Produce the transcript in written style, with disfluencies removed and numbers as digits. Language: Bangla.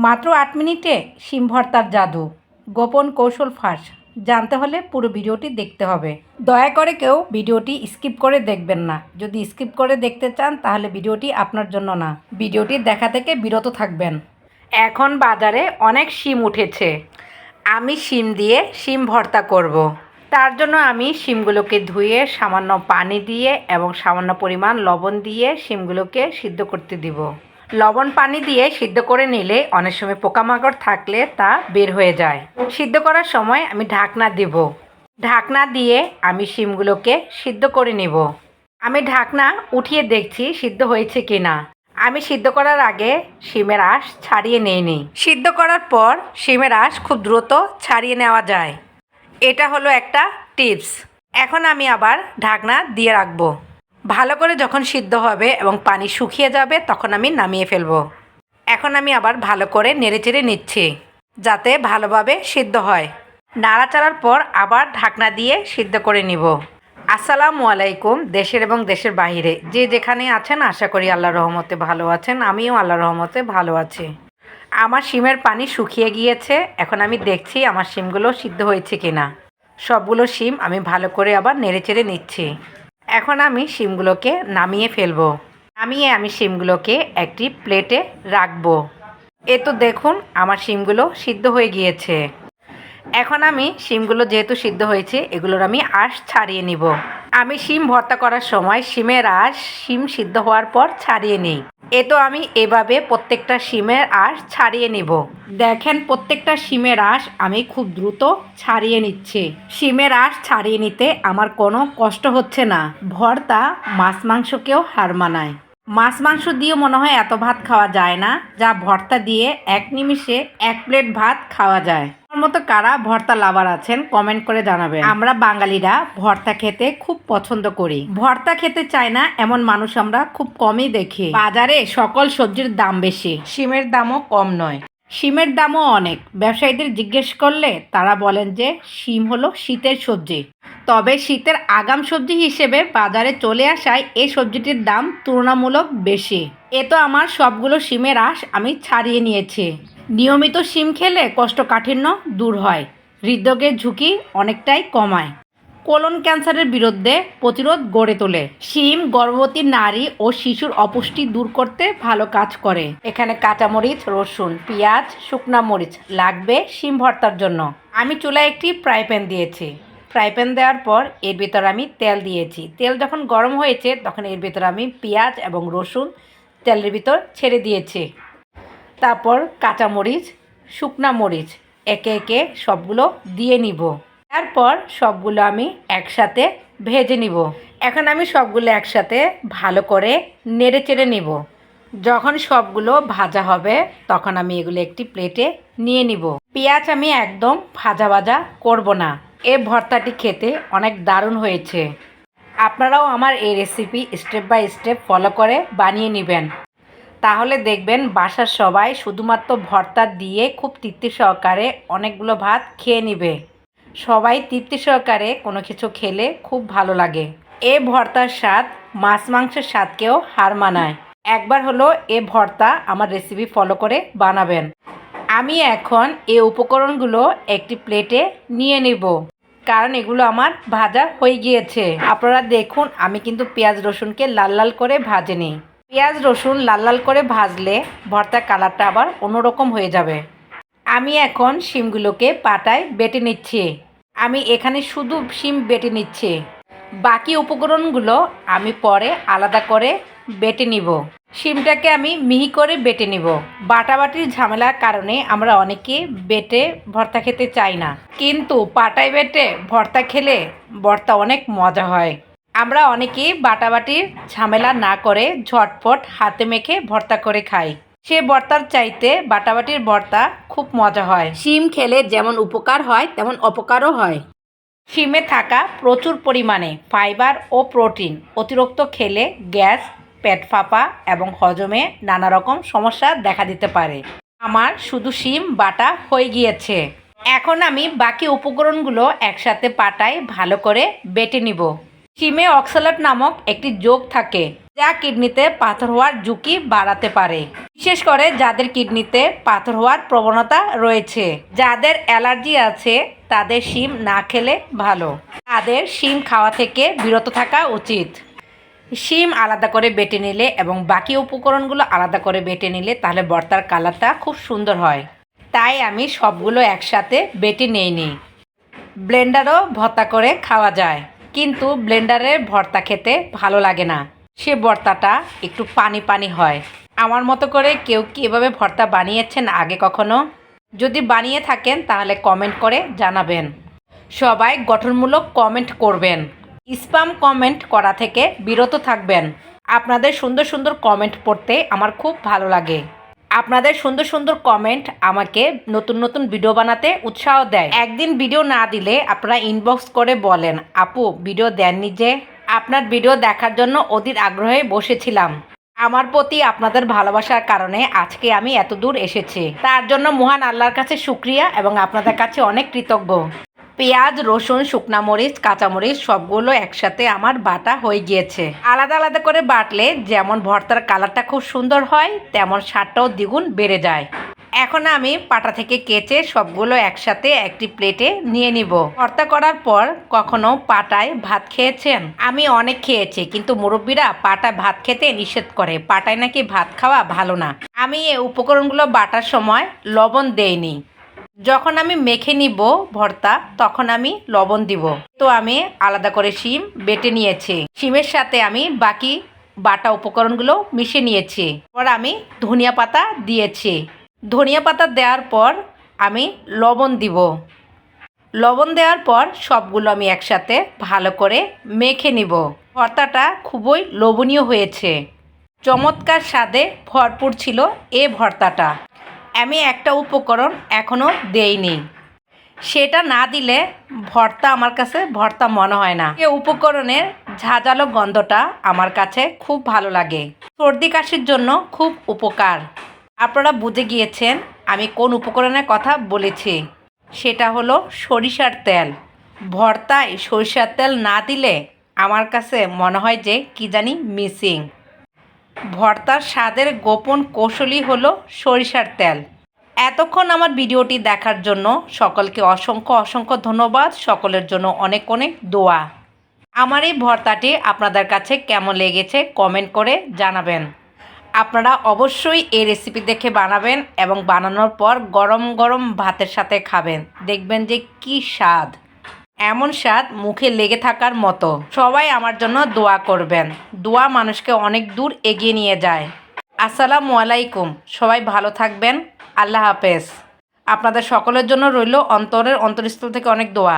মাত্র ৮ মিনিটে শিম ভর্তার জাদু, গোপন কৌশল ফাঁস। জানতে হলে পুরো ভিডিওটি দেখতে হবে। দয়া করে কেউ ভিডিওটি স্কিপ করে দেখবেন না। যদি স্কিপ করে দেখতে চান তাহলে ভিডিওটি আপনার জন্য না। ভিডিওটি দেখা থেকে বিরত থাকবেন। এখন বাজারে অনেক শিম উঠেছে। আমি শিম দিয়ে শিম ভর্তা করব। তার জন্য আমি শিমগুলোকে ধুয়ে সামান্য পানি দিয়ে এবং সামান্য পরিমাণ লবণ দিয়ে শিমগুলোকে সিদ্ধ করতে দিব। লবণ পানি দিয়ে সিদ্ধ করে নিলে অনেক সময় পোকামাকড় থাকলে তা বের হয়ে যায়। সিদ্ধ করার সময় আমি ঢাকনা দেব। ঢাকনা দিয়ে আমি শিমগুলোকে সিদ্ধ করে নেব। আমি ঢাকনা উঠিয়ে দেখছি সিদ্ধ হয়েছে কিনা। আমি সিদ্ধ করার আগে শিমের আঁশ ছাড়িয়ে নিই। সিদ্ধ করার পর শিমের আঁশ খুব দ্রুত ছাড়িয়ে নেওয়া যায়। এটা হলো একটা টিপস। এখন আমি আবার ঢাকনা দিয়ে রাখবো। ভালো করে যখন সিদ্ধ হবে এবং পানি শুকিয়ে যাবে তখন আমি নামিয়ে ফেলবো। এখন আমি আবার ভালো করে নেড়েচেড়ে নিচ্ছি যাতে ভালোভাবে সিদ্ধ হয়। নাড়াচাড়ার পর আবার ঢাকনা দিয়ে সিদ্ধ করে নিব। আসসালামু আলাইকুম। দেশের এবং দেশের বাইরে যে যেখানে আছেন আশা করি আল্লাহর রহমতে ভালো আছেন। আমিও আল্লাহর রহমতে ভালো আছি। আমার শিমের পানি শুকিয়ে গিয়েছে। এখন আমি দেখছি আমার শিমগুলো সিদ্ধ হয়েছে কিনা। সবগুলো শিম আমি ভালো করে আবার নেড়েচেড়ে নিচ্ছি। এখন আমি শিমগুলোকে নামিয়ে ফেলবো। নামিয়ে আমি শিমগুলোকে একটি প্লেটে রাখবো। এ তো দেখুন আমার শিমগুলো সিদ্ধ হয়ে গিয়েছে। এখন আমি শিমগুলো যেহেতু সিদ্ধ হয়েছে এগুলোর আমি আঁশ ছাড়িয়ে নিব। আমি শিম ভর্তা করার সময় শিমের আঁশ শিম সিদ্ধ হওয়ার পর ছাড়িয়ে নিই। এ তো আমি এভাবে প্রত্যেকটা শিমের আঁশ ছাড়িয়ে নিব। দেখেন প্রত্যেকটা শিমের আঁশ আমি খুব দ্রুত ছাড়িয়ে নিচ্ছি। শিমের আঁশ ছাড়িয়ে নিতে আমার কোনো কষ্ট হচ্ছে না। ভর্তা মাছ মাংসকেও হার মানায়। মাছ মাংস দিয়েও মনে হয় এত ভাত খাওয়া যায় না যা ভর্তা দিয়ে এক নিমিষে 1 প্লেট ভাত খাওয়া যায়। আমার মতো কারা ভর্তা লাভার আছেন কমেন্ট করে জানাবেন। আমরা বাঙালিরা ভর্তা খেতে খুব পছন্দ করি। ভর্তা খেতে চায় না এমন মানুষ আমরা খুব কমই দেখি। বাজারে সকল সবজির দাম বেশি, শিমের দামও কম নয়। শিমের দামও অনেক। ব্যবসায়ীদের জিজ্ঞেস করলে তারা বলেন যে শিম হলো শীতের সবজি। তবে শীতের আগাম সবজি হিসেবে বাজারে চলে আসায় এই সবজিটির দাম তুলনামূলক বেশি। এ তো আমার সবগুলো শিমের আঁশ আমি ছাড়িয়ে নিয়েছি। নিয়মিত শিম খেলে কোষ্ঠকাঠিন্য দূর হয়, হৃদরোগের ঝুঁকি অনেকটাই কমায়, কোলন ক্যান্সারের বিরুদ্ধে প্রতিরোধ গড়ে তোলে। শিম গর্ভবতী নারী ও শিশুর অপুষ্টি দূর করতে ভালো কাজ করে। এখানে কাঁচামরিচ, রসুন, পেঁয়াজ, শুকনা মরিচ লাগবে শিম ভর্তার জন্য। আমি চুলায় একটি ফ্রাই প্যান দিয়েছি। ফ্রাই প্যান দেওয়ার পর এর ভিতর আমি তেল দিয়েছি। তেল যখন গরম হয়েছে তখন এর ভিতর আমি পেঁয়াজ এবং রসুন তেলের ভিতর ছেড়ে দিয়েছি। তারপর কাঁচামরিচ, শুকনা মরিচ একে একে সবগুলো দিয়ে নিব। তারপর সবগুলো আমি একসাথে ভেজে নিব। এখন আমি সবগুলো একসাথে ভালো করে নেড়ে চেড়ে নিব। যখন সবগুলো ভাজা হবে তখন আমি এগুলো একটি প্লেটে নিয়ে নিব। পেঁয়াজ আমি একদম ভাজা ভাজা করব না। এই ভর্তাটি খেতে অনেক দারুণ হয়েছে। আপনারাও আমার এই recipe step by step follow করে বানিয়ে নেবেন। তাহলে দেখবেন বাসার সবাই শুধুমাত্র ভর্তা দিয়ে খুব তৃপ্তি সহকারে অনেকগুলো ভাত খেয়ে নেবে। সবাই তৃপ্তি সহকারে কোনো কিছু খেলে খুব ভালো লাগে। এ ভর্তার স্বাদ মাছ মাংসের স্বাদকেও হার মানায়। একবার হলো এ ভর্তা আমার রেসিপি ফলো করে বানাবেন। আমি এখন এই উপকরণগুলো একটি প্লেটে নিয়ে নেব, কারণ এগুলো আমার ভাজা হয়ে গিয়েছে। আপনারা দেখুন আমি কিন্তু পেঁয়াজ রসুনকে লাল লাল করে ভাজে নিই। পেঁয়াজ রসুন লাল লাল করে ভাজলে ভর্তার কালারটা আবার অন্যরকম হয়ে যাবে। আমি এখন শিমগুলোকে পাটায় বেটে নিচ্ছি। আমি এখানে শুধু শিম বেটে নিচ্ছি। বাকি উপকরণগুলো আমি পরে আলাদা করে বেটে নিব। শিমটাকে আমি মিহি করে বেটে নিব। বাটাবাটির ঝামেলার কারণে আমরা অনেকে বেটে ভর্তা খেতে চাই না, কিন্তু পাটায় বেটে ভর্তা খেলে ভর্তা অনেক মজা হয়। আমরা অনেকেই বাটাবাটির ঝামেলা না করে ঝটপট হাতে মেখে ভর্তা করে খাই। সে ভর্তার চাইতে বাটাবাটির ভর্তা খুব মজা হয়। শিম খেলে যেমন উপকার হয় তেমন অপকারও হয়। শিমে থাকা প্রচুর পরিমাণে ফাইবার ও প্রোটিন অতিরিক্ত খেলে গ্যাস, পেট ফাঁপা এবং হজমে নানা রকম সমস্যা দেখা দিতে পারে। আমার শুধু শিম বাটা হয়ে গিয়েছে। এখন আমি বাকি উপকরণগুলো একসাথে পাটায় ভালো করে বেটে নিব। শিমে অক্সালেট নামক একটি যোগ থাকে যা কিডনিতে পাথর হওয়ার ঝুঁকি বাড়াতে পারে। বিশেষ করে যাদের কিডনিতে পাথর হওয়ার প্রবণতা রয়েছে, যাদের অ্যালার্জি আছে তাদের শিম না খেলে ভালো। তাদের শিম খাওয়া থেকে বিরত থাকা উচিত। শিম আলাদা করে বেটে নিলে এবং বাকি উপকরণগুলো আলাদা করে বেটে নিলে তাহলে ভর্তার কালারটা খুব সুন্দর হয়। তাই আমি সবগুলো একসাথে বেটে নিই। ব্লেন্ডারও ভর্তা করে খাওয়া যায়, কিন্তু ব্লেন্ডারের ভর্তা খেতে ভালো লাগে না। সে ভর্তাটা একটু পানি পানি হয়। আমার মতো করে কেউ কি এভাবে ভর্তা বানিয়েছেন আগে কখনো? যদি বানিয়ে থাকেন তাহলে কমেন্ট করে জানাবেন। সবাই গঠনমূলক কমেন্ট করবেন। স্প্যাম কমেন্ট করা থেকে বিরত থাকবেন। আপনাদের সুন্দর সুন্দর কমেন্ট পড়তে আমার খুব ভালো লাগে। আপনাদের সুন্দর সুন্দর কমেন্ট আমাকে নতুন নতুন ভিডিও বানাতে উৎসাহ দেয়। একদিন ভিডিও না দিলে আপনারা ইনবক্স করে বলেন, আপু ভিডিও দেননি যে। আপনার ভিডিও দেখার জন্য অধীর আগ্রহে বসেছিলাম। আমার প্রতি আপনাদের ভালোবাসার কারণে আজকে আমি এত দূর এসেছি। তার জন্য মহান আল্লাহর কাছে শুকরিয়া এবং আপনাদের কাছে অনেক কৃতজ্ঞ। পেঁয়াজ, রসুন, শুকনা মরিচ, কাঁচামরিচ সবগুলো একসাথে আমার বাটা হয়ে গিয়েছে। আলাদা আলাদা করে বাটলে যেমন ভর্তার কালারটা খুব সুন্দর হয়, তেমন স্বাদটাও দ্বিগুণ বেড়ে যায়। এখন আমি পাটা থেকে কেচে সবগুলো একসাথে একটি প্লেটে নিয়ে নিব। ভর্তা করার পর কখনো পাটায় ভাত খেয়েছেন? আমি অনেক খেয়েছি, কিন্তু মুরব্বীরা পাটায় ভাত খেতে নিষেধ করে। পাটায় নাকি ভাত খাওয়া ভালো না। আমি এই উপকরণগুলো বাটার সময় লবণ দেইনি। যখন আমি মেখে নিব ভর্তা তখন আমি লবণ দিব। তো আমি আলাদা করে শিম বেটে নিয়েছি। শিমের সাথে আমি বাকি বাটা উপকরণগুলো মিশিয়ে নিয়েছি। পর আমি ধনিয়া পাতা দিয়েছি। ধনিয়া পাতা দেওয়ার পর আমি লবণ দিব। লবণ দেওয়ার পর সবগুলো আমি একসাথে ভালো করে মেখে নিব। ভর্তাটা খুবই লোভনীয় হয়েছে। চমৎকার স্বাদে ভরপুর ছিল এই ভর্তাটা। আমি একটা উপকরণ এখনও দেইনি। সেটা না দিলে ভর্তা আমার কাছে ভর্তা মনে হয় না। এই উপকরণের ঝাঁঝালো গন্ধটা আমার কাছে খুব ভালো লাগে। সর্দি কাশির জন্য খুব উপকার। আপনারা বুঝে গিয়েছেন আমি কোন উপকরণের কথা বলেছি। সেটা হলো সরিষার তেল। ভর্তায় সরিষার তেল না দিলে আমার কাছে মনে হয় যে কি জানি মিসিং। ভর্তার স্বাদের গোপন কৌশলই হলো সরিষার তেল। এতক্ষণ আমার ভিডিওটি দেখার জন্য সকলকে অসংখ্য অসংখ্য ধন্যবাদ। সকলের জন্য অনেক অনেক দোয়া। আমার এই ভর্তাটি আপনাদের কাছে কেমন লেগেছে কমেন্ট করে জানাবেন। আপনারা অবশ্যই এই রেসিপি দেখে বানাবেন এবং বানানোর পর গরম গরম ভাতের সাথে খাবেন। দেখবেন যে কি স্বাদ, এমন স্বাদ মুখে লেগে থাকার মতো। সবাই আমার জন্য দোয়া করবেন। দোয়া মানুষকে অনেক দূর এগিয়ে নিয়ে যায়। আসসালামু আলাইকুম। সবাই ভালো থাকবেন। আল্লাহ হাফেজ। আপনাদের সকলের জন্য রইল অন্তরের অন্তরস্থল থেকে অনেক দোয়া।